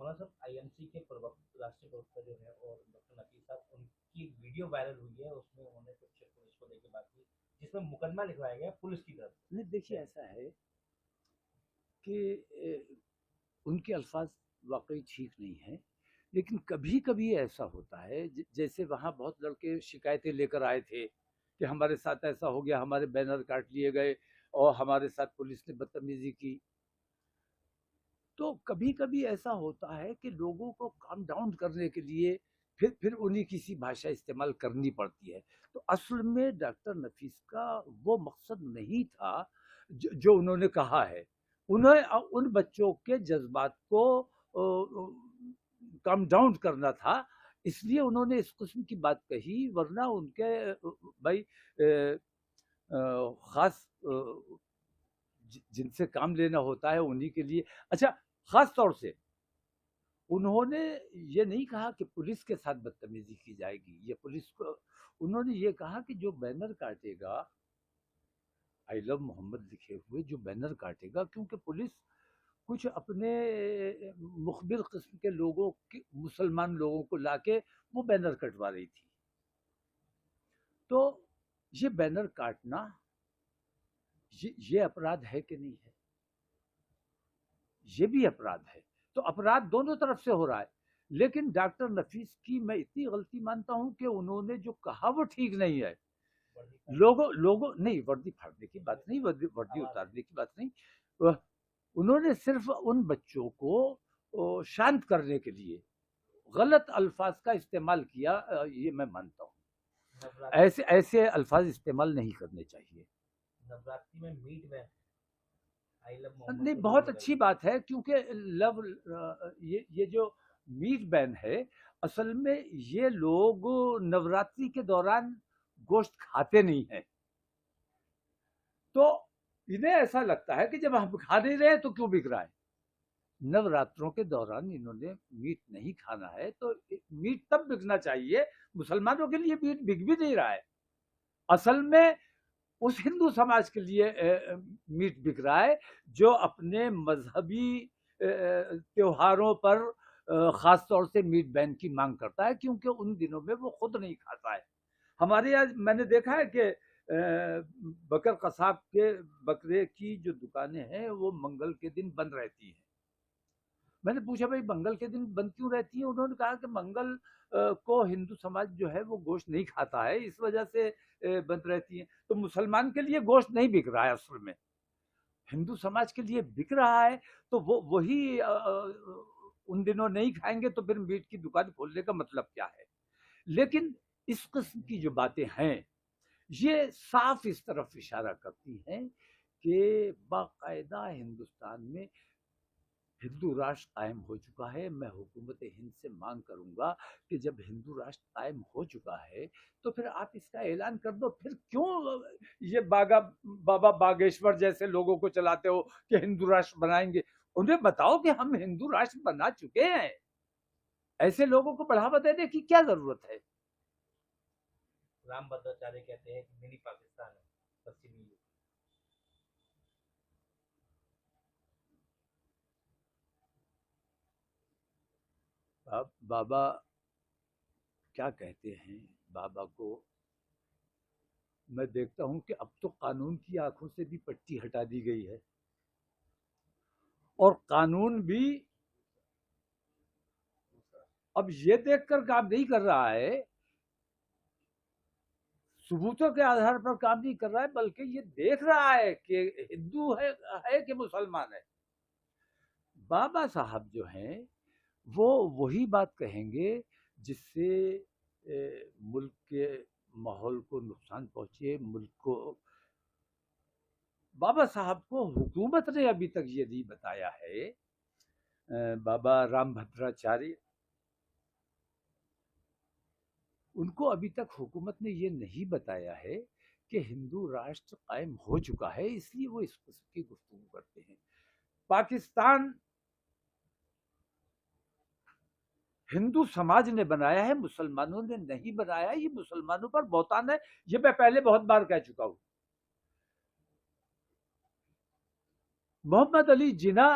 मौलाना साहब, आईएमसी के राष्ट्रीय प्रवक्ता जो है और डॉक्टर नकीब साहब, उनकी वीडियो वायरल हुई है, उसमें उन्होंने कुछ पुलिस को लेकर बात की जिसमें मुकदमा लिखवाया गया पुलिस की तरफ नहीं, देखिए से। ऐसा है कि उनके अल्फाज वाकई ठीक नहीं है, लेकिन कभी कभी ऐसा होता है जैसे वहाँ बहुत लड़के शिकायतें लेकर आए थे कि हमारे साथ ऐसा हो गया, हमारे बैनर काट लिए गए और हमारे साथ पुलिस ने बदतमीजी की। तो कभी कभी ऐसा होता है कि लोगों को काम डाउन करने के लिए फिर उन्हीं किसी भाषा इस्तेमाल करनी पड़ती है। तो असल में डॉक्टर नफीस का वो मकसद नहीं था जो उन्होंने कहा है। उन्हें उन बच्चों के जज्बात को कम डाउन करना था, इसलिए उन्होंने इस किस्म की बात कही, वरना उनके भाई खास जिनसे काम लेना होता है उन्हीं के लिए। अच्छा, खास तौर से उन्होंने ये नहीं कहा कि पुलिस के साथ बदतमीजी की जाएगी या पुलिस को, उन्होंने ये कहा कि जो बैनर काटेगा, आई लव मोहम्मद लिखे हुए जो बैनर काटेगा, क्योंकि पुलिस कुछ अपने मुखबिर किस्म के लोगों के, मुसलमान लोगों को लाके वो बैनर कटवा रही थी। तो ये बैनर काटना ये अपराध है कि नहीं है? ये भी अपराध है। तो अपराध दोनों तरफ से हो रहा है। लेकिन डॉक्टर नफीस की मैं इतनी गलती मानता हूं कि उन्होंने जो कहा वो ठीक नहीं है। लोगों लोगों नहीं, वर्दी फाड़ने की बात नहीं, वर्दी उतारने की बात नहीं। उन्होंने सिर्फ उन बच्चों को शांत करने के लिए गलत अल्फाज का इस्तेमाल किया, ये मैं मानता हूँ। ऐसे ऐसे अल्फाज इस्तेमाल नहीं करने चाहिए। नवरात्रि में मीट बैन, आई लव नहीं, मोहम्मद को बहुत जोड़ अच्छी लगाई। बात है, क्योंकि लव ये जो मीट बैन है, असल में ये लोग नवरात्रि के दौरान गोश्त खाते नहीं हैं। तो इन्हें ऐसा लगता है कि जब हम खा नहीं रहे तो क्यों बिक रहा है। नवरात्रों के दौरान इन्होंने मीट नहीं खाना है, तो मीट तब बिकना चाहिए। मुसलमानों के लिए मीट बिक भी नहीं रहा है। असल में उस हिंदू समाज के लिए मीट बिक रहा है जो अपने मजहबी त्योहारों पर खास तौर से मीट बैन की मांग करता है, क्योंकि उन दिनों में वो खुद नहीं खाता है। हमारे यहाँ मैंने देखा है कि बकर कसाब के बकरे की जो दुकानें हैं वो मंगल के दिन बंद रहती हैं। मैंने पूछा भाई मंगल के दिन बंद क्यों रहती है? उन्होंने कहा कि मंगल को हिंदू समाज जो है वो गोश्त नहीं खाता है, इस वजह से बंद रहती है। तो मुसलमान के लिए गोश्त नहीं बिक रहा है असल में, हिंदू समाज के लिए बिक रहा है। तो वो वही उन दिनों नहीं खाएंगे तो फिर मीट की दुकान खोलने का मतलब क्या है? लेकिन इस किस्म की जो बातें हैं ये साफ इस तरफ इशारा करती हैं कि बाकायदा हिंदुस्तान में हिंदू राष्ट्र कायम हो चुका है। मैं हुकूमत हिंद से मांग करूंगा कि जब हिंदू राष्ट्र कायम हो चुका है तो फिर आप इसका ऐलान कर दो। फिर क्यों ये बाबा बागेश्वर जैसे लोगों को चलाते हो कि हिंदू राष्ट्र बनाएंगे? उन्हें बताओ कि हम हिंदू राष्ट्र बना चुके हैं। ऐसे लोगों को बढ़ावा देने की क्या जरूरत है? राम भद्राचार्य कहते हैं कि मिनी पाकिस्तान है पश्चिमी युग। अब बाबा क्या कहते हैं? बाबा को मैं देखता हूं कि अब तो कानून की आंखों से भी पट्टी हटा दी गई है, और कानून भी अब ये देखकर काम नहीं कर रहा है, सबूतों के आधार पर काम नहीं कर रहा है, बल्कि ये देख रहा है कि हिंदू है कि मुसलमान है। बाबा साहब जो हैं वो वही बात कहेंगे जिससे मुल्क के माहौल को नुकसान पहुंचे, मुल्क को। बाबा साहब को हुकूमत ने अभी तक ये नहीं बताया है, बाबा राम भद्राचार्य, उनको अभी तक हुकूमत ने ये नहीं बताया है कि हिंदू राष्ट्र कायम हो चुका है, इसलिए वो इस किस्म की गुफ्तगू करते हैं। पाकिस्तान हिंदू समाज ने बनाया है, मुसलमानों ने नहीं बनाया। ये मुसलमानों पर बहतान है, ये मैं पहले बहुत बार कह चुका हूं। मोहम्मद अली जिन्ना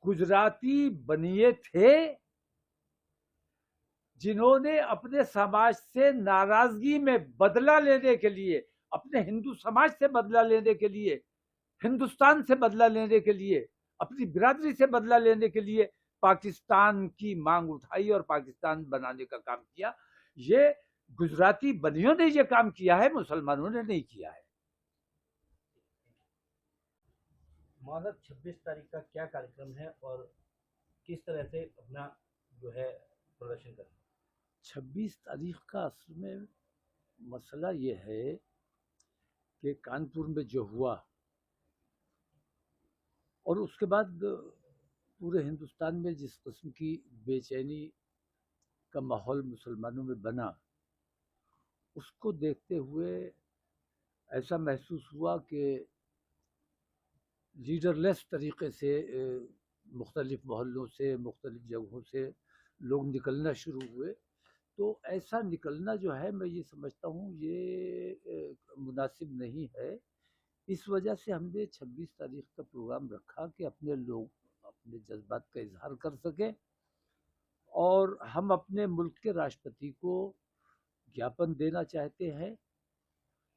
गुजराती बनिए थे जिन्होंने अपने समाज से नाराजगी में बदला लेने के लिए, अपने हिंदू समाज से बदला लेने के लिए, हिंदुस्तान से बदला लेने के लिए, अपनी बिरादरी से बदला लेने के लिए पाकिस्तान की मांग उठाई और पाकिस्तान बनाने का काम किया। ये गुजराती बनियों ने ये काम किया है, मुसलमानों ने नहीं किया है। मौलाना 26 तारीख का क्या कार्यक्रम है और किस तरह से अपना जो है प्रदर्शन करें? 26 तारीख का असल में मसला ये है कि कानपुर में जो हुआ और उसके बाद पूरे हिंदुस्तान में जिस किस्म की बेचैनी का माहौल मुसलमानों में बना, उसको देखते हुए ऐसा महसूस हुआ कि लीडरलेस तरीके से मुख्तलिफ मोहल्लों से, मुख्तलिफ जगहों से लोग निकलना शुरू हुए। तो ऐसा निकलना जो है, मैं ये समझता हूँ ये मुनासिब नहीं है। इस वजह से हमने 26 तारीख का प्रोग्राम रखा कि अपने लोग अपने जज्बात का इजहार कर सकें और हम अपने मुल्क के राष्ट्रपति को ज्ञापन देना चाहते हैं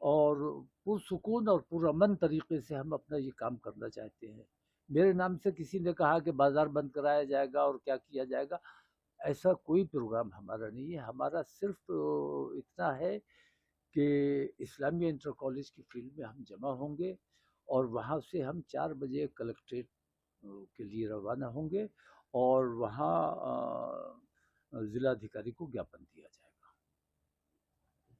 और पुरसुकून और पुरअमन तरीके से हम अपना ये काम करना चाहते हैं। मेरे नाम से किसी ने कहा कि बाज़ार बंद कराया जाएगा और क्या किया जाएगा, ऐसा कोई प्रोग्राम हमारा नहीं है। हमारा सिर्फ इतना है कि इस्लामिया इंटर कॉलेज की फील्ड में हम जमा होंगे और वहाँ से हम 4 बजे कलेक्ट्रेट के लिए रवाना होंगे और वहाँ ज़िलाधिकारी को ज्ञापन दिया जाएगा।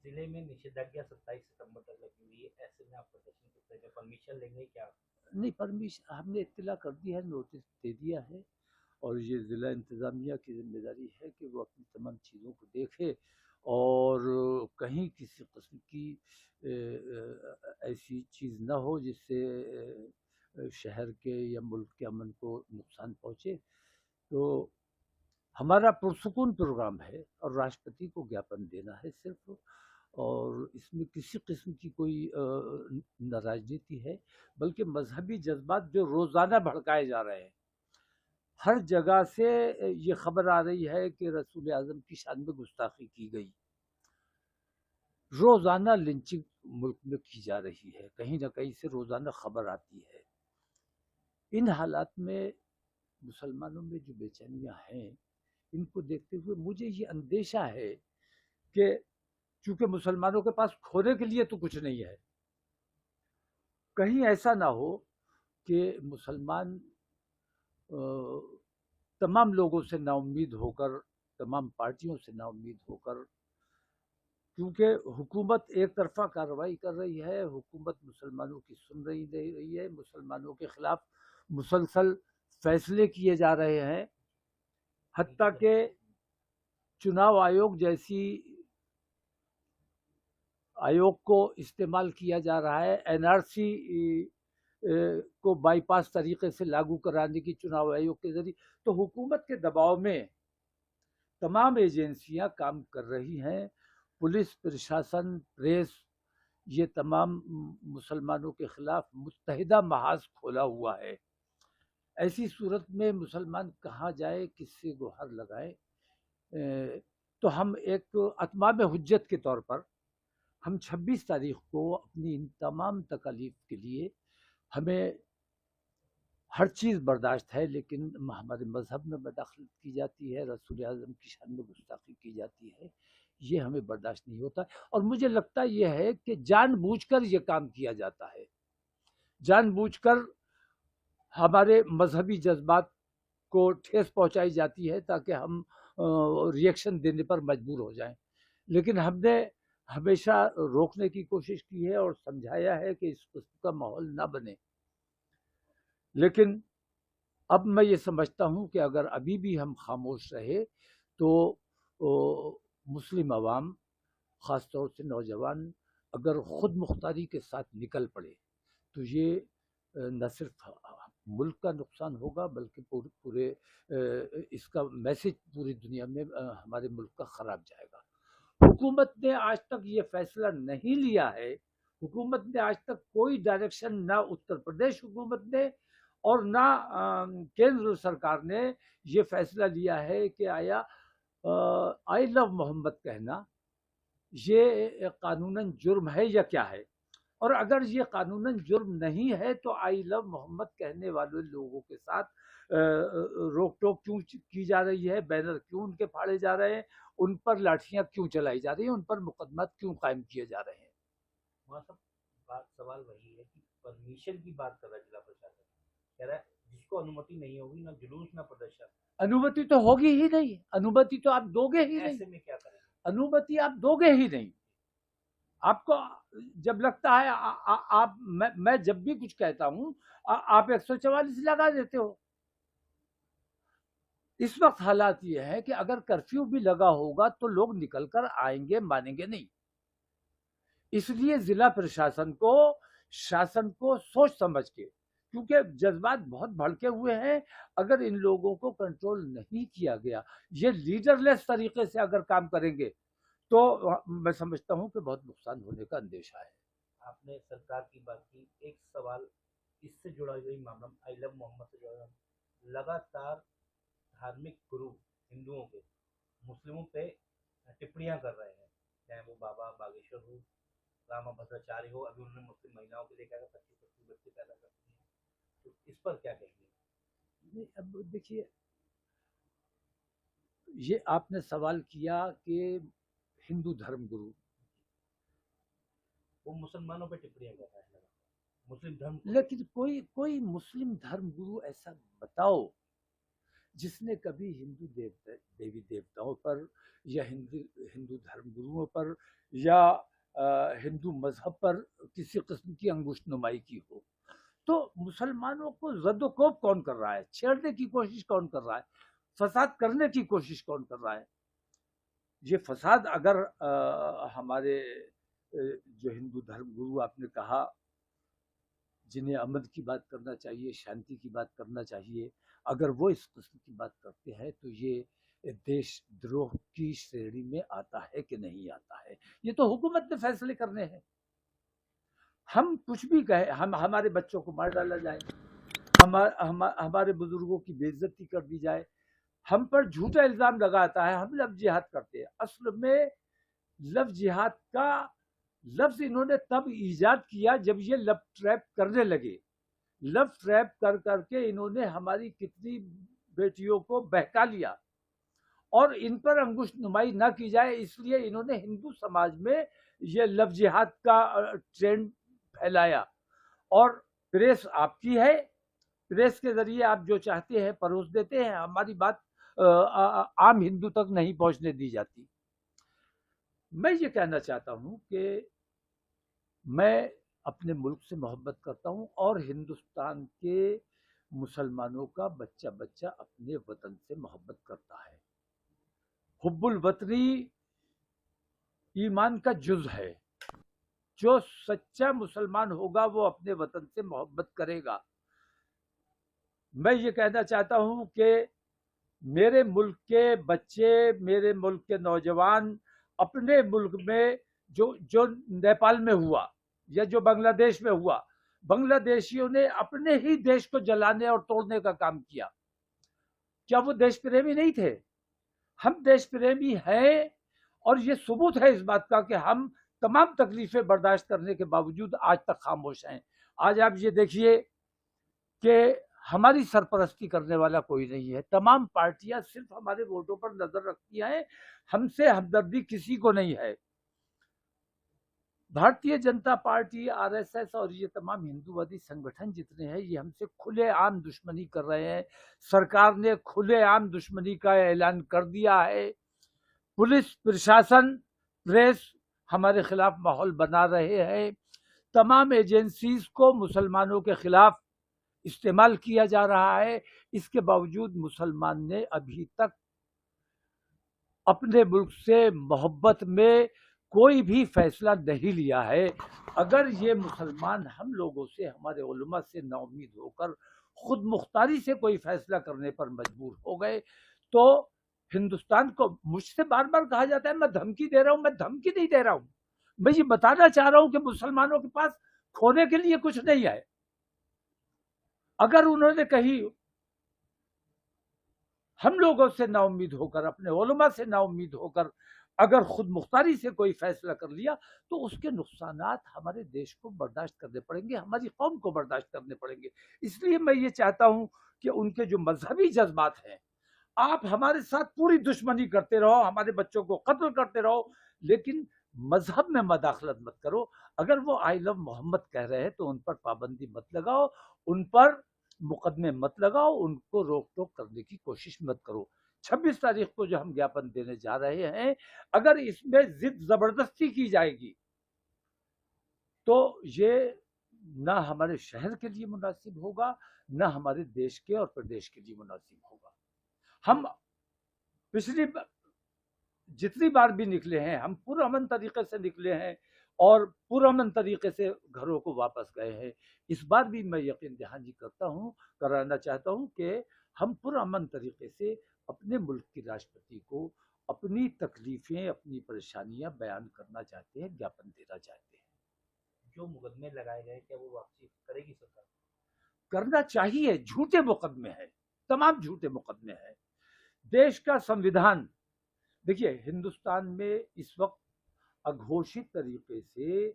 जिले में निषेधाज्ञा 27 सितंबर तक लगी हुई है, ऐसे में आप प्रदर्शन किस तरह का परमिशन लेंगे क्या? नहीं, परमिशन हमने इत्तला कर दी है, नोटिस दे दिया है और ये ज़िला इंतज़ामिया की जिम्मेदारी है कि वो अपनी तमाम चीज़ों को देखे और कहीं किसी किस्म की ऐसी चीज़ ना हो जिससे शहर के या मुल्क के अमन को नुकसान पहुँचे। तो हमारा पुरसुकून प्रोग्राम है और राष्ट्रपति को ज्ञापन देना है सिर्फ, और इसमें किसी किस्म की कोई न राजनीति है, बल्कि मजहबी जज्बात जो रोज़ाना भड़काए जा रहे हैं। हर जगह से ये खबर आ रही है कि रसूल आज़म की शान में गुस्ताखी की गई, रोज़ाना लिंचिंग मुल्क में की जा रही है, कहीं ना कहीं से रोज़ाना खबर आती है। इन हालात में मुसलमानों में जो बेचैनियाँ हैं, इनको देखते हुए मुझे ये अंदेशा है कि चूंकि मुसलमानों के पास खोने के लिए तो कुछ नहीं है, कहीं ऐसा ना हो कि मुसलमान तमाम लोगों से नाउम्मीद होकर, तमाम पार्टियों से नाउम्मीद होकर, क्योंकि हुकूमत एक तरफा कार्रवाई कर रही है, हुकूमत मुसलमानों की सुन रही है, मुसलमानों के खिलाफ मुसलसल फैसले किए जा रहे हैं, हत्ता के चुनाव आयोग जैसी आयोग को इस्तेमाल किया जा रहा है, एनआरसी को बाईपास तरीके से लागू कराने की चुनाव आयोग के जरिए। तो हुकूमत के दबाव में तमाम एजेंसियां काम कर रही हैं, पुलिस, प्रशासन, प्रेस, ये तमाम मुसलमानों के खिलाफ मुत्तहिदा महाज खोला हुआ है। ऐसी सूरत में मुसलमान कहाँ जाए, किससे गुहार लगाए? तो हम एक अतमाम हुज्जत के तौर पर हम 26 तारीख को अपनी इन तमाम तकालीफ के लिए, हमें हर चीज़ बर्दाश्त है, लेकिन हमारे मज़हब में मदाखलत की जाती है, रसूल आज़म की शान में गुस्ताखी की जाती है, ये हमें बर्दाश्त नहीं होता। और मुझे लगता यह है कि जानबूझकर ये काम किया जाता है, जानबूझकर हमारे मजहबी जज्बात को ठेस पहुंचाई जाती है ताकि हम रिएक्शन देने पर मजबूर हो जाएं। लेकिन हमने हमेशा रोकने की कोशिश की है और समझाया है कि इस किस्म का माहौल ना बने। लेकिन अब मैं ये समझता हूँ कि अगर अभी भी हम खामोश रहे तो मुस्लिम अवाम, ख़ास तौर से नौजवान, अगर ख़ुद मुख्तारी के साथ निकल पड़े तो ये न सिर्फ मुल्क का नुकसान होगा बल्कि पूरे इसका मैसेज पूरी दुनिया में हमारे मुल्क का ख़राब जाएगा। हुकूमत ने आज तक ये फैसला नहीं लिया है, हुकूमत ने आज तक कोई डायरेक्शन, ना उत्तर प्रदेश हुकूमत ने और ना केंद्र सरकार ने ये फैसला लिया है कि आया आई लव मोहम्मद कहना ये कानूनन जुर्म है या क्या है। और अगर ये कानूनन जुर्म नहीं है तो आई लव मोहम्मद कहने वाले लोगों के साथ रोक टोक क्यों की जा रही है, बैनर क्यों उनके फाड़े जा रहे हैं, उन पर लाठियां क्यों चलाई जा रही हैं, उन पर मुकदमा क्यों कायम किए जा रहे हैं। वहाँ सब बात सवाल वही है कि परमिशन की बात कर रहा है जिला प्रशासन, कह रहा है जिसको अनुमति नहीं होगी ना जुलूस ना प्रदर्शन। अनुमति तो होगी ही नहीं, अनुमति तो आप दोगे ही नहीं, ऐसे में क्या करेंगे? अनुमति आप दोगे ही नहीं। आपको जब लगता है आप मैं जब भी कुछ कहता हूं आप 144 लगा देते हो। इस वक्त हालात ये है कि अगर कर्फ्यू भी लगा होगा तो लोग निकल कर आएंगे, मानेंगे नहीं। इसलिए जिला प्रशासन को, शासन को सोच समझ के, क्योंकि जज्बात बहुत भड़के हुए हैं, अगर इन लोगों को कंट्रोल नहीं किया गया, ये लीडरलेस तरीके से अगर काम करेंगे तो मैं समझता हूं कि बहुत नुकसान होने का अंदेशा है। आपने सरकार की बात की, एक सवाल इससे जुड़ा हुआ मामला आई लव मोहम्मद से जुड़ा, लगातार धार्मिक गुरु हिंदुओं के मुस्लिमों पे टिप्पणियां कर रहे हैं, चाहे वो बाबा बागेश्वर हो, रामा भद्राचार्य हो, अभी उन्होंने मुस्लिम महिलाओं के लिए कहा 25-25 बच्चे पैदा करते हैं, तो इस पर क्या कहेंगे? अब देखिए, ये आपने सवाल किया कि हिंदू धर्म गुरु, वो मुसलमानों पे टिप्पणियां कर रहा है, मुस्लिम धर्म, लेकिन कोई मुस्लिम धर्म गुरु ऐसा बताओ जिसने कभी हिंदू देवी देवताओं पर या हिंदू धर्म गुरुओं पर या हिंदू मजहब पर किसी किस्म की अंगुष्ठ नुमाई की हो। तो मुसलमानों को जद्दोकोब कौन कर रहा है, छेड़ने की कोशिश कौन कर रहा है, फसाद करने की कोशिश कौन कर रहा है। ये फसाद अगर हमारे जो हिंदू धर्म गुरु आपने कहा, जिन्हें अमन की बात करना चाहिए, शांति की बात करना चाहिए, अगर वो इस किस्म की बात करते हैं तो ये देशद्रोह की श्रेणी में आता है कि नहीं आता है, ये तो हुकूमत ने फैसले करने हैं। हम कुछ भी कहे, हम हमारे बच्चों को मार डाला जाए, हमारे बुजुर्गों की बेइज्जती कर दी जाए, हम पर झूठा इल्जाम लगाता है, हम लव जिहाद करते हैं। असल में लव जिहाद का लफ्ज इन्होंने तब ईजाद किया जब ये लव ट्रैप करने लगे। लव ट्रैप कर करके इन्होंने हमारी कितनी बेटियों को बहका लिया, और इन पर अंगुष्ठ नुमाई ना की जाए इसलिए इन्होंने हिंदू समाज में ये लव जिहाद का ट्रेंड फैलाया। और प्रेस आपकी है, प्रेस के जरिए आप जो चाहते हैं परोस देते हैं, हमारी बात आम हिंदू तक नहीं पहुंचने दी जाती। मैं ये कहना चाहता हूं कि मैं अपने मुल्क से मोहब्बत करता हूं और हिंदुस्तान के मुसलमानों का बच्चा बच्चा अपने वतन से मोहब्बत करता है। हुब्बुल वतनी ईमान का जुज है। जो सच्चा मुसलमान होगा वो अपने वतन से मोहब्बत करेगा। मैं ये कहना चाहता हूं कि मेरे मुल्क के बच्चे, मेरे मुल्क के नौजवान अपने मुल्क में जो नेपाल में हुआ या जो बांग्लादेश में हुआ, बांग्लादेशियों ने अपने ही देश को जलाने और तोड़ने का काम किया। क्या वो देश प्रेमी नहीं थे? हम देश प्रेमी हैं, और ये सबूत है इस बात का कि हम तमाम तकलीफें बर्दाश्त करने के बावजूद आज तक खामोश हैं। आज आप ये देखिए कि हमारी सरपरस्ती करने वाला कोई नहीं है। तमाम पार्टियां सिर्फ हमारे वोटों पर नजर रखती हैं, हमसे हमदर्दी किसी को नहीं है। भारतीय जनता पार्टी, आरएसएस और ये तमाम हिंदूवादी संगठन जितने हैं, ये हमसे खुलेआम दुश्मनी कर रहे हैं। सरकार ने खुलेआम दुश्मनी का ऐलान कर दिया है। पुलिस प्रशासन, प्रेस हमारे खिलाफ माहौल बना रहे हैं। तमाम एजेंसीज को मुसलमानों के खिलाफ इस्तेमाल किया जा रहा है। इसके बावजूद मुसलमान ने अभी तक अपने मुल्क से मोहब्बत में कोई भी फैसला नहीं लिया है। अगर ये मुसलमान हम लोगों से, हमारे उलमा से नाउम्मीद होकर खुद मुख्तारी से कोई फैसला करने पर मजबूर हो गए तो हिंदुस्तान को, मुझसे बार बार कहा जाता है मैं धमकी दे रहा हूं, मैं धमकी नहीं दे रहा हूं, मैं ये बताना चाह रहा हूं कि मुसलमानों के पास खोने के लिए कुछ नहीं है। अगर उन्होंने कहीं हम लोगों से नाउम्मीद होकर, अपने उलमा से नाउम्मीद होकर अगर खुद मुख्तारी से कोई फैसला कर लिया, तो उसके नुकसानात हमारे देश को बर्दाश्त करने पड़ेंगे, हमारी कौम को बर्दाश्त करने पड़ेंगे। इसलिए मैं ये चाहता हूं कि उनके जो मजहबी जज्बात हैं, आप हमारे साथ पूरी दुश्मनी करते रहो, हमारे बच्चों को कत्ल करते रहो, लेकिन मजहब में मदाखलत मत करो। अगर वो आई लव मोहम्मद कह रहे हैं तो उन पर पाबंदी मत लगाओ, उन पर मुकदमे मत लगाओ, उनको रोक टोक करने की कोशिश मत करो। 26 तारीख को जो हम ज्ञापन देने जा रहे हैं, अगर इसमें जिद जबरदस्ती की जाएगी तो ये ना हमारे शहर के लिए मुनासिब होगा, ना हमारे देश के और प्रदेश के लिए मुनासिब होगा। हम पिछली जितनी बार भी निकले हैं, हम पुरअमन तरीके से निकले हैं और पुरअमन तरीके से घरों को वापस गए हैं। इस बार भी मैं यकीन दहानी कराना चाहता हूं कि हम पुरअमन तरीके से अपने मुल्क की राष्ट्रपति को अपनी तकलीफें, अपनी परेशानियां बयान करना चाहते हैं, ज्ञापन देना चाहते हैं। जो मुकदमे लगाए गए, क्या वो वापसी करेगी सरकार? करना चाहिए। झूठे मुकदमे हैं, तमाम झूठे मुकदमे हैं। देश का संविधान, देखिए हिंदुस्तान में इस वक्त अघोषित तरीके से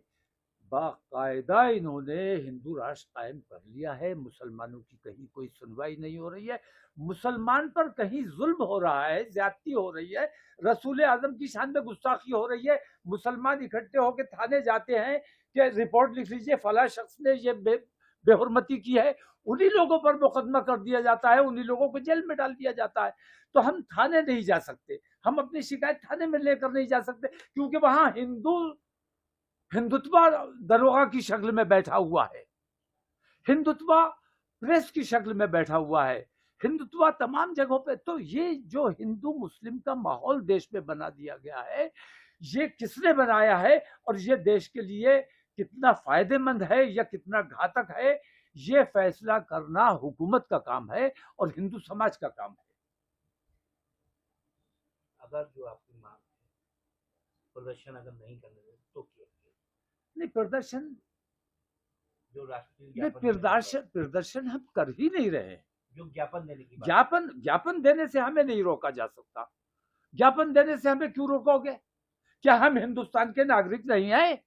बाकायदा इन्होंने हिंदू राष्ट्र कायम कर लिया है। मुसलमानों की कहीं कोई सुनवाई नहीं हो रही है, मुसलमान पर कहीं जुल्म हो रहा है, ज्यादती हो रही है, रसूल आजम की शान में गुस्ताखी हो रही है। मुसलमान इकट्ठे होकर थाने जाते हैं कि रिपोर्ट लिख लीजिए, फला शख्स ने ये बेहुरमती की है, उन्हीं लोगों पर मुकदमा कर दिया जाता है, उन्हीं लोगों को जेल में डाल दिया जाता है। तो हम थाने नहीं जा सकते, हम अपनी शिकायत थाने में लेकर नहीं जा सकते, क्योंकि वहां हिंदुत्व दरोगा की शक्ल में बैठा हुआ है, हिंदुत्व प्रेस की शक्ल में बैठा हुआ है, हिंदुत्व तमाम जगहों पे। तो ये जो हिंदू मुस्लिम का माहौल देश में बना दिया गया है, ये किसने बनाया है और ये देश के लिए कितना फायदेमंद है या कितना घातक है, ये फैसला करना हुकूमत का काम है और हिंदू समाज का काम है। अगर जो आपकी मांग है, प्रदर्शन अगर नहीं करने दें तो क्या? नहीं, प्रदर्शन जो राष्ट्रीय नहीं, प्रदर्शन हम कर ही नहीं रहे हैं। जो ज्ञापन देने की ज्ञापन देने से हमें नहीं रोका जा सकता। ज्ञापन देने से हमें क्यों रोकोगे? क्या हम हिंदुस्तान के नागरिक नहीं हैं?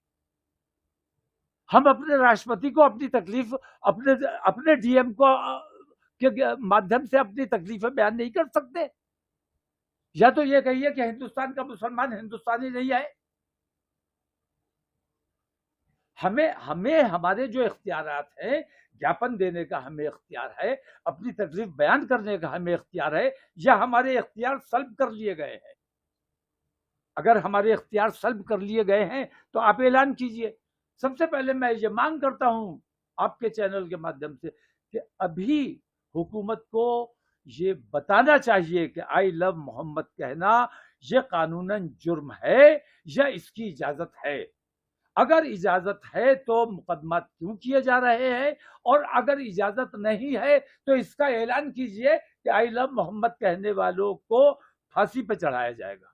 हम अपने राष्ट्रपति को अपनी तकलीफ, अपने डीएम को के माध्यम से अपनी तकलीफें बयान नहीं कर सकते? या तो ये कहिए कि हिंदुस्तान का मुसलमान हिंदुस्तानी नहीं है। हमें हमारे जो इख्तियारात हैं, ज्ञापन देने का हमें इख्तियार है, अपनी तकलीफ बयान करने का हमें इख्तियार है, या हमारे इख्तियार सल्ब कर लिए गए हैं? अगर हमारे इख्तियार सल्ब कर लिए गए हैं तो आप ऐलान कीजिए। सबसे पहले मैं ये मांग करता हूं आपके चैनल के माध्यम से कि अभी हुकूमत को ये बताना चाहिए कि आई लव मोहम्मद कहना ये कानूनन जुर्म है या इसकी इजाजत है। अगर इजाजत है तो मुकदमा क्यों किए जा रहे हैं, और अगर इजाजत नहीं है तो इसका ऐलान कीजिए कि आई लव मोहम्मद कहने वालों को फांसी पर चढ़ाया जाएगा।